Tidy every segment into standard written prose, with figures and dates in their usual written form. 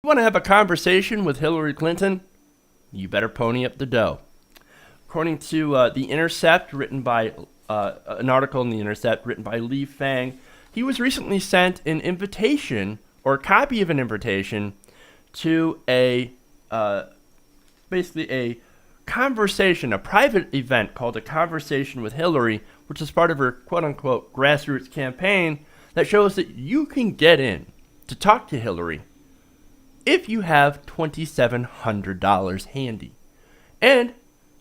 You want to have a conversation with Hillary Clinton? You better pony up the dough. According to The Intercept, written by an article in The Intercept written by Lee Fang, he was recently sent an invitation or a copy of an invitation to basically a conversation, a private event called A Conversation with Hillary, which is part of her quote-unquote grassroots campaign that shows that you can get in to talk to Hillary if you have $2,700 handy. And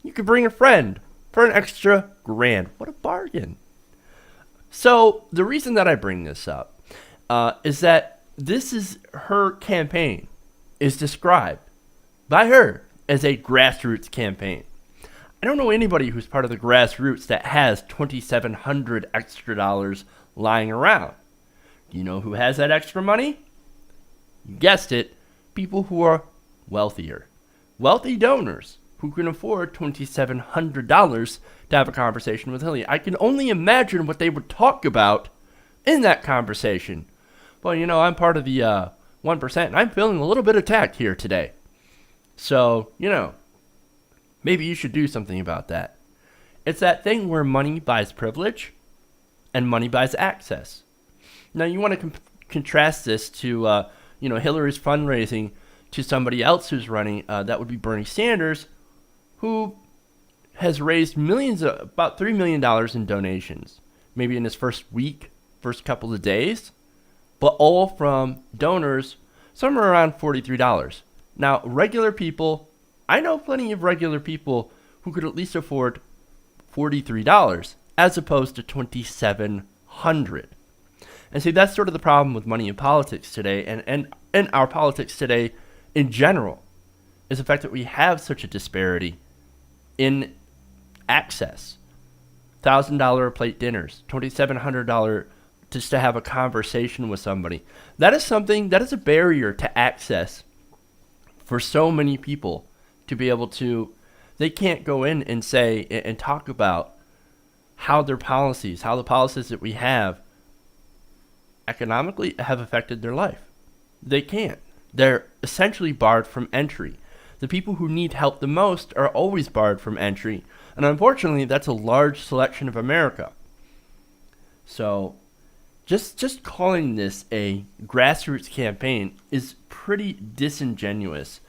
you can bring a friend for an extra $1,000. What a bargain. So the reason that I bring this up is that this is her campaign is described by her as a grassroots campaign. I don't know anybody who's part of the grassroots that has $2,700 extra dollars lying around. Do you know who has that extra money? You guessed it. People who are wealthier. Wealthy donors who can afford $2,700 to have a conversation with Hillary. I can only imagine what they would talk about in that conversation. Well, I'm part of the 1%, and I'm feeling a little bit attacked here today. So, maybe you should do something about that. It's that thing where money buys privilege and money buys access. Now, you want to contrast this to Hillary's fundraising to somebody else who's running, that would be Bernie Sanders, who has raised about $3 million in donations, maybe in his first couple of days, but all from donors, somewhere around $43. Now, regular people, I know plenty of regular people who could at least afford $43 as opposed to $2,700. And see, that's sort of the problem with money in politics today, and our politics today in general, is the fact that we have such a disparity in access. $1,000 a plate dinners, $2,700 just to have a conversation with somebody. That is a barrier to access for so many people to be able to, they can't go in and say and talk about how the policies that we have economically have affected their life. They can't. They're essentially barred from entry. The people who need help the most are always barred from entry. And unfortunately, that's a large selection of America. So just calling this a grassroots campaign is pretty disingenuous.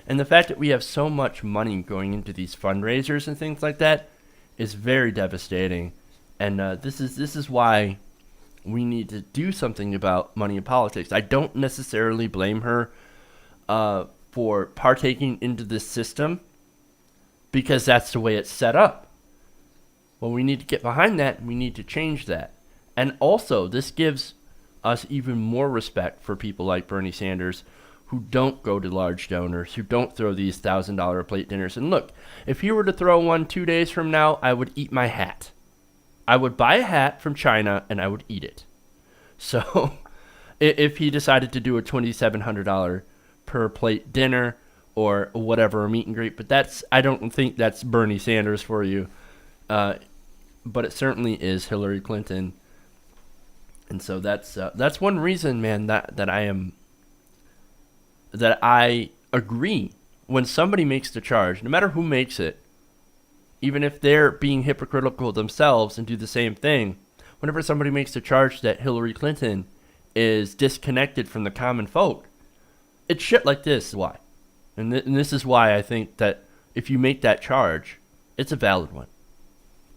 And the fact that we have so much money going into these fundraisers and things like that is very devastating. And this is why we need to do something about money in politics. I don't necessarily blame her for partaking into this system because that's the way it's set up. Well, we need to get behind that. We need to change that. And also, this gives us even more respect for people like Bernie Sanders who don't go to large donors, who don't throw these $1,000 plate dinners. And look, if he were to throw one 2 days from now, I would eat my hat. I would buy a hat from China and I would eat it. So if he decided to do a $2,700 per plate dinner or whatever, a meet and greet, but I don't think that's Bernie Sanders for you. But it certainly is Hillary Clinton. And so that's one reason, man, that I agree when somebody makes the charge, no matter who makes it, even if they're being hypocritical themselves and do the same thing, whenever somebody makes the charge that Hillary Clinton is disconnected from the common folk, it's shit like this is why. And this is why I think that if you make that charge, it's a valid one.